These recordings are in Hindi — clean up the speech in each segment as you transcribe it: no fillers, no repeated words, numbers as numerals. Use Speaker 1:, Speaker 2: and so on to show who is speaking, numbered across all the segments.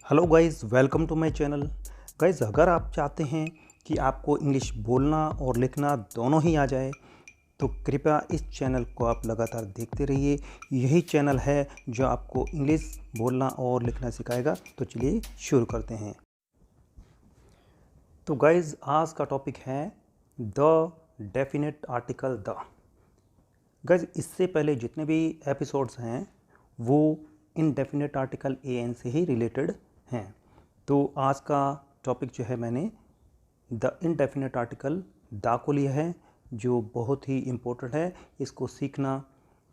Speaker 1: Hello guys, welcome to my channel. Guys, अगर आप चाहते हैं कि आपको इंग्लिश बोलना और लिखना दोनों ही आ जाए तो कृपया इस चैनल को आप लगातार देखते रहिए। यही चैनल है जो आपको इंग्लिश बोलना और लिखना सिखाएगा। तो चलिए शुरू करते हैं। तो गाइस, आज का टॉपिक है the definite article the. Guys, इससे पहले जितने भी एपिसोड्स हैं वो इनडेफिनेट आर्टिकल एन से ही रिलेटेड हैं। तो आज का टॉपिक जो है मैंने द इनडेफिनेट आर्टिकल द को लिया है, जो बहुत ही इम्पोर्टेंट है। इसको सीखना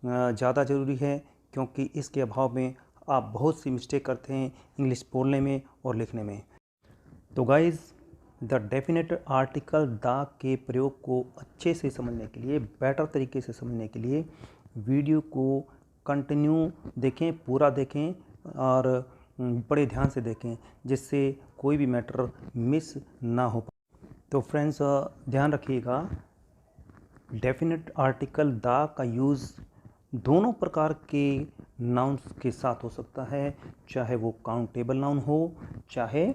Speaker 1: ज़्यादा ज़रूरी है क्योंकि इसके अभाव में आप बहुत सी मिस्टेक करते हैं इंग्लिश बोलने में और लिखने में। तो guys, the definite article the के प्रयोग को अच्छे से समझने के लिए, बेटर तरीके से समझने के लिए वीडियो को कंटिन्यू देखें, पूरा देखें और बड़े ध्यान से देखें, जिससे कोई भी मैटर मिस ना हो। तो फ्रेंड्स, ध्यान रखिएगा, डेफिनेट आर्टिकल द का यूज़ दोनों प्रकार के नाउन्स के साथ हो सकता है, चाहे वो काउंटेबल नाउन हो चाहे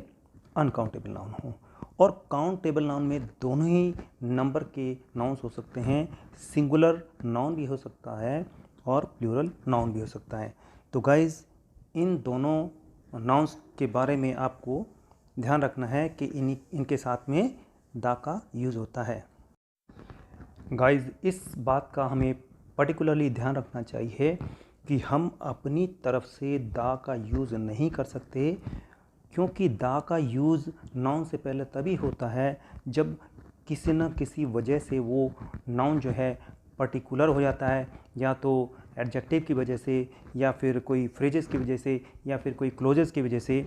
Speaker 1: अनकाउंटेबल नाउन हो। और काउंटेबल नाउन में दोनों ही नंबर के नाउन्स हो सकते हैं। सिंगुलर नाउन भी हो सकता है और प्लूरल नाउन भी हो सकता है। तो गाइज़, इन दोनों नाउन्स के बारे में आपको ध्यान रखना है कि इनके साथ में द का यूज़ होता है। गाइज़, इस बात का हमें पर्टिकुलरली ध्यान रखना चाहिए कि हम अपनी तरफ से द का यूज़ नहीं कर सकते, क्योंकि द का यूज़ नाउन से पहले तभी होता है जब किसी न किसी वजह से वो नाउन जो है पर्टिकुलर हो जाता है, या तो एडजेक्टिव की वजह से, या फिर कोई फ्रेजेस की वजह से, या फिर कोई क्लोजेस की वजह से,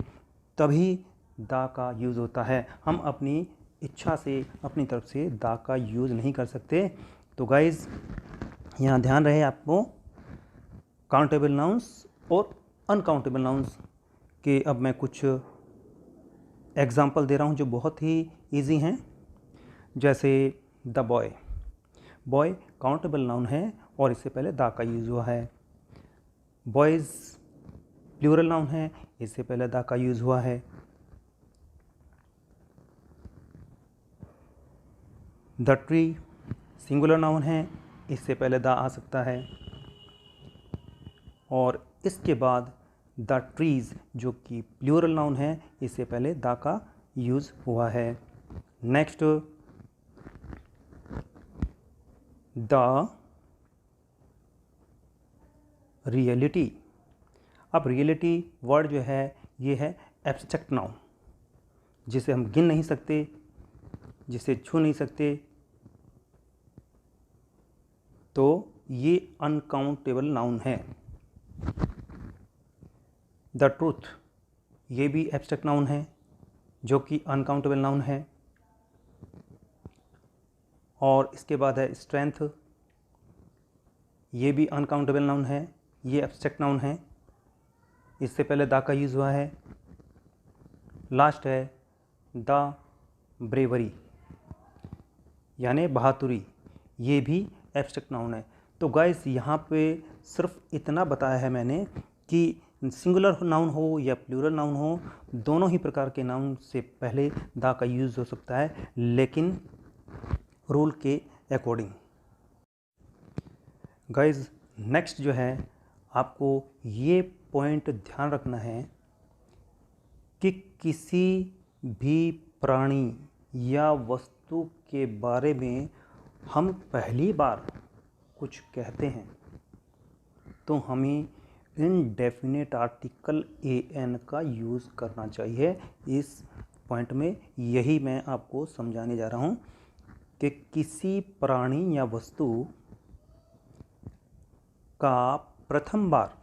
Speaker 1: तभी द का यूज़ होता है। हम अपनी इच्छा से, अपनी तरफ से द का यूज़ नहीं कर सकते। तो गाइज़, यहाँ ध्यान रहे आपको काउंटेबल नाउन्स और अनकाउंटेबल नाउन्स के। अब मैं कुछ एग्जाम्पल दे रहा हूँ जो बहुत ही ईजी हैं। जैसे the boy. Boy countable noun है और इससे पहले द का यूज़ हुआ है। बॉयज़ प्लूरल नाउन है, इससे पहले द का यूज़ हुआ है। द ट्री सिंगुलर नाउन है, इससे पहले द आ सकता है। और इसके बाद द ट्रीज़ जो कि प्लूरल नाउन है, इससे पहले द का यूज़ हुआ है। Next, the reality. अब रियलिटी वर्ड जो है ये है एब्स्ट्रैक्ट नाउन, जिसे हम गिन नहीं सकते, जिसे छू नहीं सकते। तो ये अनकाउंटेबल नाउन है। द ट्रूथ, ये भी एब्स्ट्रैक्ट नाउन है जो कि अनकाउंटेबल नाउन है। और इसके बाद है स्ट्रेंथ, ये भी अनकाउंटेबल नाउन है, ये एब्स्ट्रैक्ट नाउन है, इससे पहले द का यूज़ हुआ है। लास्ट है द ब्रेवरी, यानी बहादुरी, ये भी एब्स्ट्रैक्ट नाउन है। तो गाइस, यहाँ पे सिर्फ इतना बताया है मैंने कि सिंगुलर नाउन हो या प्लूरल नाउन हो, दोनों ही प्रकार के नाउन से पहले द का यूज़ हो सकता है, लेकिन रूल के अकॉर्डिंग। गाइज, नेक्स्ट जो है आपको ये पॉइंट ध्यान रखना है कि किसी भी प्राणी या वस्तु के बारे में हम पहली बार कुछ कहते हैं तो हमें इनडेफिनेट आर्टिकल एन का यूज़ करना चाहिए। इस पॉइंट में यही मैं आपको समझाने जा रहा हूँ कि किसी प्राणी या वस्तु का प्रथम बार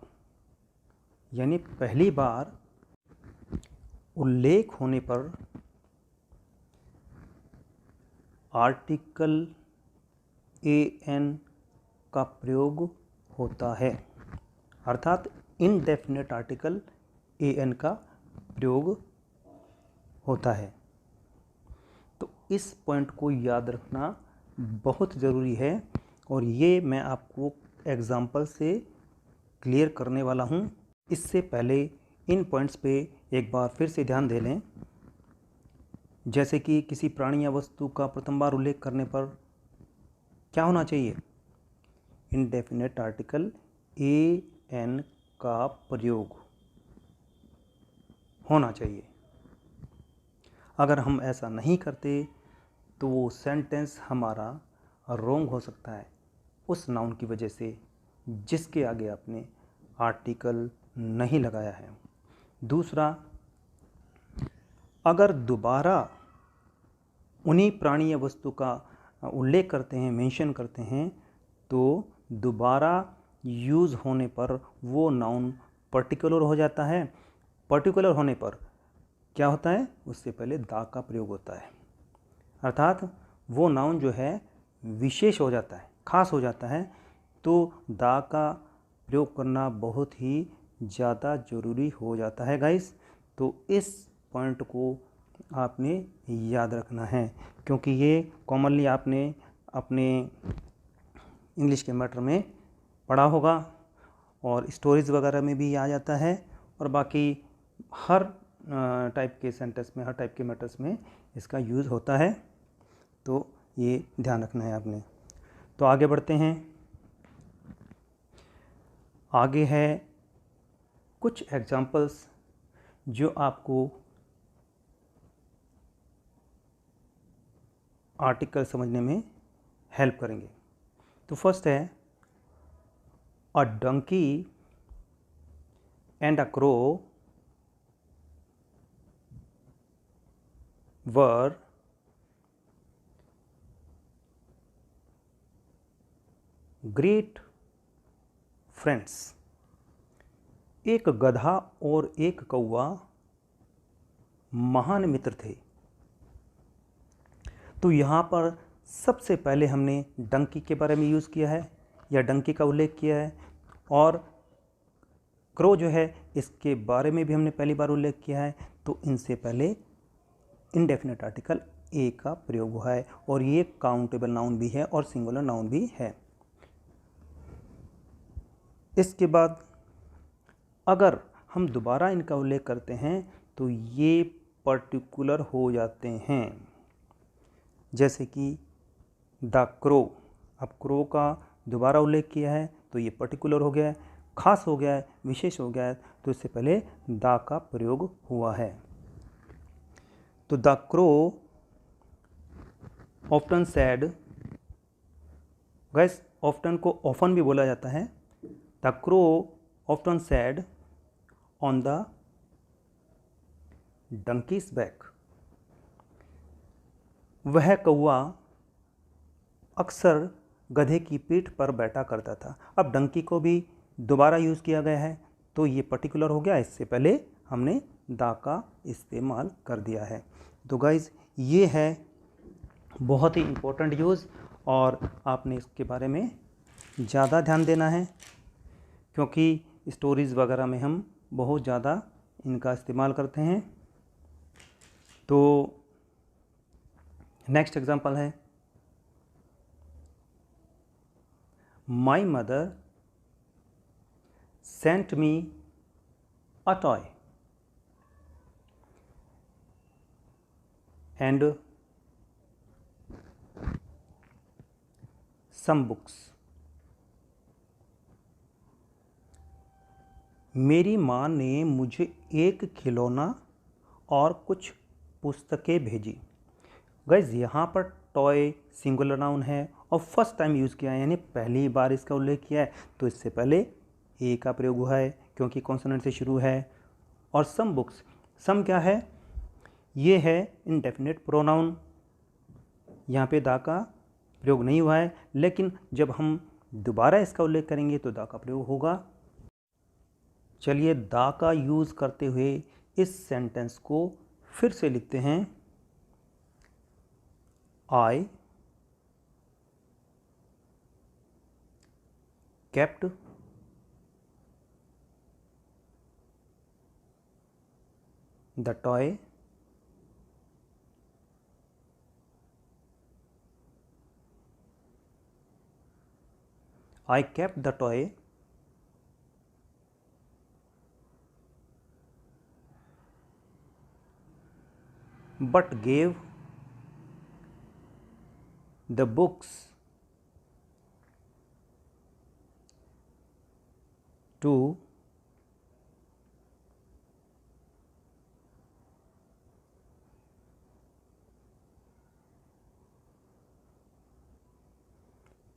Speaker 1: यानी पहली बार उल्लेख होने पर आर्टिकल एन का प्रयोग होता है, अर्थात इनडेफिनेट आर्टिकल एन का प्रयोग होता है। तो इस पॉइंट को याद रखना बहुत ज़रूरी है और ये मैं आपको एग्जाम्पल से क्लियर करने वाला हूँ। इससे पहले इन पॉइंट्स पे एक बार फिर से ध्यान दे लें। जैसे कि किसी प्राणी या वस्तु का प्रथम बार उल्लेख करने पर क्या होना चाहिए? इंडेफिनेट आर्टिकल ए एन का प्रयोग होना चाहिए। अगर हम ऐसा नहीं करते तो वो सेंटेंस हमारा रॉन्ग हो सकता है उस नाउन की वजह से जिसके आगे आपने आर्टिकल नहीं लगाया है। दूसरा, अगर दोबारा उन्हीं प्राणी या वस्तु का उल्लेख करते हैं, मेंशन करते हैं, तो दोबारा यूज़ होने पर वो नाउन पर्टिकुलर हो जाता है। पर्टिकुलर होने पर क्या होता है? उससे पहले द का प्रयोग होता है, अर्थात वो नाउन जो है विशेष हो जाता है, खास हो जाता है। तो द का प्रयोग करना बहुत ही ज़्यादा ज़रूरी हो जाता है गाइस। तो इस पॉइंट को आपने याद रखना है, क्योंकि ये कॉमनली आपने अपने इंग्लिश के मैटर में पढ़ा होगा और स्टोरीज़ वगैरह में भी आ जाता है, और बाकी हर टाइप के सेंटेंस में, हर टाइप के मैटर्स में इसका यूज़ होता है। तो ये ध्यान रखना है आपने। तो आगे बढ़ते हैं। आगे है कुछ एग्जाम्पल्स जो आपको आर्टिकल समझने में हेल्प करेंगे। तो फर्स्ट है, a donkey and a crow were great friends. एक गधा और एक कौवा महान मित्र थे। तो यहाँ पर सबसे पहले हमने डंकी के बारे में यूज़ किया है या डंकी का उल्लेख किया है, और क्रो जो है इसके बारे में भी हमने पहली बार उल्लेख किया है। तो इनसे पहले इंडेफिनेट आर्टिकल ए का प्रयोग हुआ है, और ये काउंटेबल नाउन भी है और सिंगुलर नाउन भी है। इसके बाद अगर हम दोबारा इनका उल्लेख करते हैं तो ये पर्टिकुलर हो जाते हैं। जैसे कि द क्रो, अब क्रो का दोबारा उल्लेख किया है तो ये पर्टिकुलर हो गया है, खास हो गया है, विशेष हो गया है। तो इससे पहले द का प्रयोग हुआ है। तो the crow often sad, gas often को ऑफन भी बोला जाता है। The crow often sad on the donkeys back. वह कौवा अक्सर गधे की पीठ पर बैठा करता था। अब डंकी को भी दोबारा यूज़ किया गया है तो ये पर्टिकुलर हो गया, इससे पहले हमने द का इस्तेमाल कर दिया है। तो गाइज ये है बहुत ही इम्पोर्टेंट यूज़, और आपने इसके बारे में ज़्यादा ध्यान देना है, क्योंकि स्टोरीज़ वगैरह में हम बहुत ज़्यादा इनका इस्तेमाल करते हैं। तो नेक्स्ट एग्जांपल है, my mother sent me a toy and some books. मेरी माँ ने मुझे एक खिलौना और कुछ पुस्तकें भेजी। गाइज यहाँ पर टॉय सिंगुलर नाउन है और फर्स्ट टाइम यूज़ किया है, यानी पहली बार इसका उल्लेख किया है। तो इससे पहले ए का प्रयोग हुआ है क्योंकि कॉन्सोनेंट से शुरू है। और सम बुक्स, सम क्या है? ये है इंडेफिनिट प्रोनाउन, यहाँ पे दा का प्रयोग नहीं हुआ है, लेकिन जब हम दोबारा इसका उल्लेख करेंगे तो दा का प्रयोग होगा। चलिए दा का यूज़ करते हुए इस सेंटेंस को फिर से लिखते हैं। I kept the toy I kept the toy but gave the books to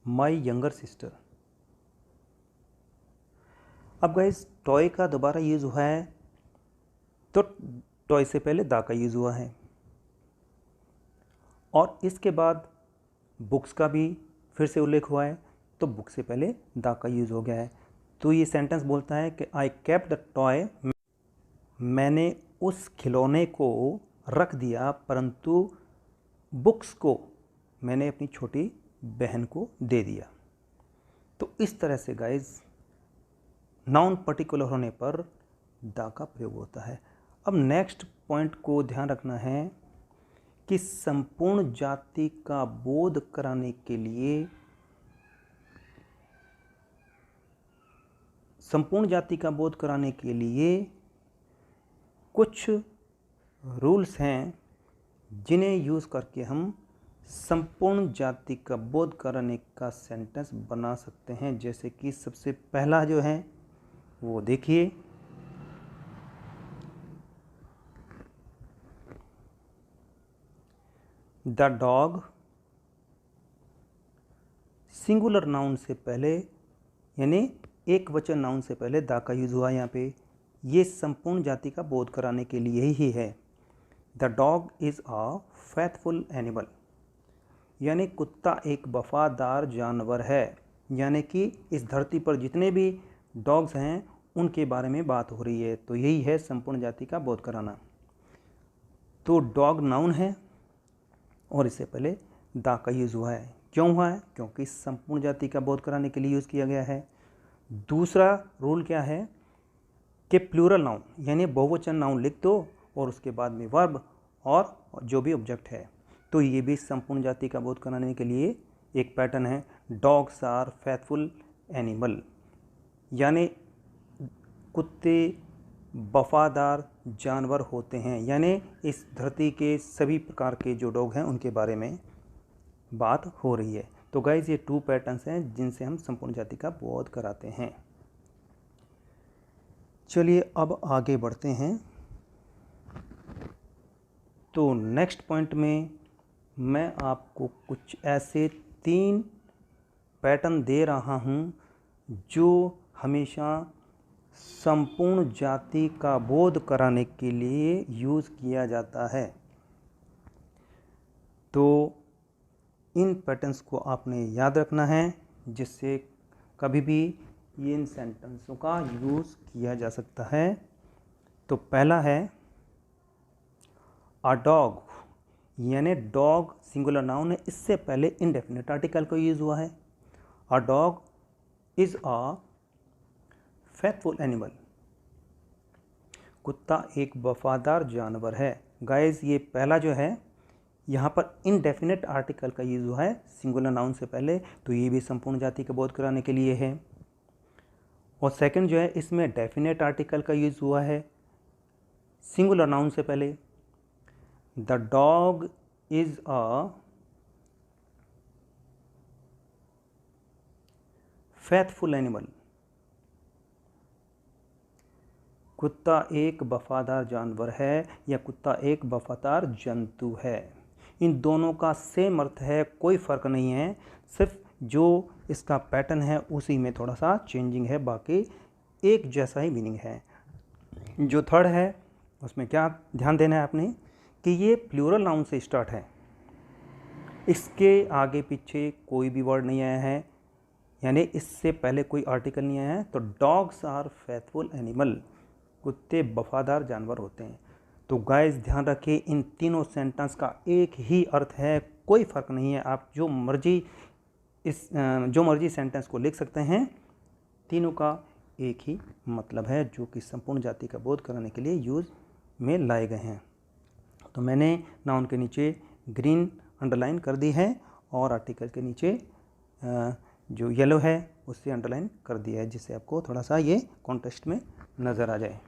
Speaker 1: my younger sister। अब गाइस टॉय का दोबारा यूज़ हुआ है, तो टॉय से पहले दा का यूज़ हुआ है, और इसके बाद बुक्स का भी फिर से उल्लेख हुआ है, तो बुक से पहले दा का यूज़ हो गया है। तो ये सेंटेंस बोलता है कि आई केप्ट द टॉय, मैंने उस खिलौने को रख दिया, परंतु बुक्स को मैंने अपनी छोटी बहन को दे दिया। तो इस तरह से गाइज नाउन पर्टिकुलर होने पर दा का प्रयोग होता है। अब नेक्स्ट पॉइंट को ध्यान रखना है कि संपूर्ण जाति का बोध कराने के लिए, संपूर्ण जाति का बोध कराने के लिए कुछ रूल्स हैं जिन्हें यूज़ करके हम संपूर्ण जाति का बोध कराने का सेंटेंस बना सकते हैं। जैसे कि सबसे पहला जो है वो देखिए, द डॉग, सिंगुलर नाउन से पहले यानी एक वचन नाउन से पहले दा का यूज़ हुआ यहाँ पे, ये संपूर्ण जाति का बोध कराने के लिए ही है। The dog is a faithful animal, यानी कुत्ता एक वफादार जानवर है, यानी कि इस धरती पर जितने भी डॉग्स हैं उनके बारे में बात हो रही है। तो यही है संपूर्ण जाति का बोध कराना। तो डॉग नाउन है और इससे पहले दा का यूज़ हुआ है। क्यों हुआ है? क्योंकि संपूर्ण जाति का बोध कराने के लिए यूज़ किया गया है। दूसरा रूल क्या है कि प्लूरल नाउन यानी बहुवचन नाउन लिख दो और उसके बाद में वर्ब और जो भी ऑब्जेक्ट है। तो ये भी संपूर्ण जाति का बोध कराने के लिए एक पैटर्न है। डॉग्स आर फेथफुल एनिमल, यानी कुत्ते वफादार जानवर होते हैं, यानी इस धरती के सभी प्रकार के जो डॉग हैं उनके बारे में बात हो रही है। तो गाइज ये 2 पैटर्न्स हैं जिनसे हम संपूर्ण जाति का बोध कराते हैं। चलिए अब आगे बढ़ते हैं। तो नेक्स्ट पॉइंट में मैं आपको कुछ ऐसे 3 पैटर्न दे रहा हूँ जो हमेशा संपूर्ण जाति का बोध कराने के लिए यूज़ किया जाता है। तो इन पैटर्न्स को आपने याद रखना है, जिससे कभी भी इन सेंटेंसों का यूज़ किया जा सकता है। तो पहला है अ डॉग, यानी डॉग सिंगुलर नाउन है, इससे पहले इनडेफिनिट आर्टिकल का यूज़ हुआ है। A dog is a faithful animal, कुत्ता एक वफादार जानवर है। गाइस ये पहला जो है यहाँ पर इनडेफिनिट आर्टिकल का यूज़ हुआ है सिंगुलर नाउन से पहले, तो ये भी संपूर्ण जाति का बोध कराने के लिए है। और सेकंड जो है इसमें डेफिनेट आर्टिकल का यूज़ हुआ है सिंगुलर नाउन से पहले। The dog is a faithful animal, कुत्ता एक वफादार जानवर है या कुत्ता एक वफादार जंतु है। इन दोनों का सेम अर्थ है, कोई फ़र्क नहीं है, सिर्फ जो इसका पैटर्न है उसी में थोड़ा सा चेंजिंग है, बाकी एक जैसा ही मीनिंग है। जो थर्ड है उसमें क्या ध्यान देना है आपने कि ये प्लूरल नाउन से स्टार्ट है, इसके आगे पीछे कोई भी वर्ड नहीं आया है, यानी इससे पहले कोई आर्टिकल नहीं आया है। तो डॉग्स आर फेथफुल एनिमल, कुत्ते वफादार जानवर होते हैं। तो गाइस ध्यान रखिए इन तीनों सेंटेंस का एक ही अर्थ है, कोई फ़र्क नहीं है। आप जो मर्जी सेंटेंस को लिख सकते हैं, तीनों का एक ही मतलब है जो कि संपूर्ण जाति का बोध कराने के लिए यूज़ में लाए गए हैं। तो मैंने नाउन के नीचे ग्रीन अंडरलाइन कर दी है और आर्टिकल के नीचे जो येलो है उससे अंडरलाइन कर दिया है, जिससे आपको थोड़ा सा ये कॉन्टेक्स्ट में नज़र आ जाए।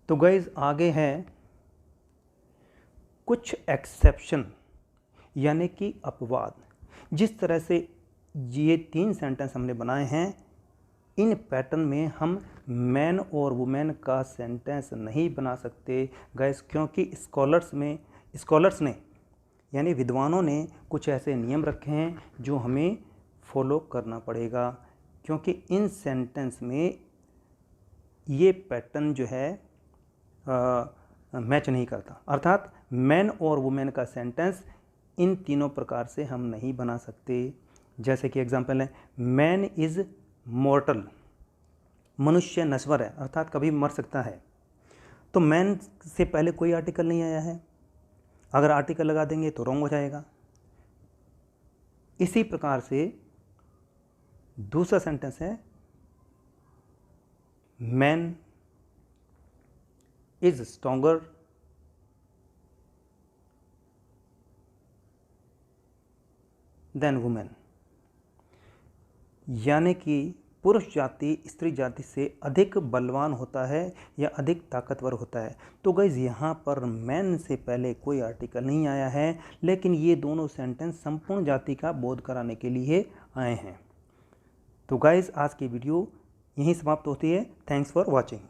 Speaker 1: तो गाइस आगे है कुछ एक्सेप्शन यानी कि अपवाद। जिस तरह से ये 3 सेंटेंस हमने बनाए हैं, इन पैटर्न में हम मैन और वुमेन का सेंटेंस नहीं बना सकते गाइस, क्योंकि स्कॉलर्स ने यानी विद्वानों ने कुछ ऐसे नियम रखे हैं जो हमें फॉलो करना पड़ेगा, क्योंकि इन सेंटेंस में ये पैटर्न जो है मैच नहीं करता। अर्थात मैन और वुमेन का सेंटेंस इन तीनों प्रकार से हम नहीं बना सकते। जैसे कि एग्जांपल है, मैन इज़ मॉर्टल, मनुष्य नश्वर है, अर्थात कभी मर सकता है। तो मैन से पहले कोई आर्टिकल नहीं आया है, अगर आर्टिकल लगा देंगे तो रॉन्ग हो जाएगा। इसी प्रकार से दूसरा सेंटेंस है, man is stronger than women, यानी कि पुरुष जाति स्त्री जाति से अधिक बलवान होता है या अधिक ताकतवर होता है। तो गाइज यहाँ पर मैन से पहले कोई आर्टिकल नहीं आया है, लेकिन ये दोनों सेंटेंस संपूर्ण जाति का बोध कराने के लिए आए हैं। तो गाइज आज की वीडियो यहीं समाप्त होती है। Thanks for watching.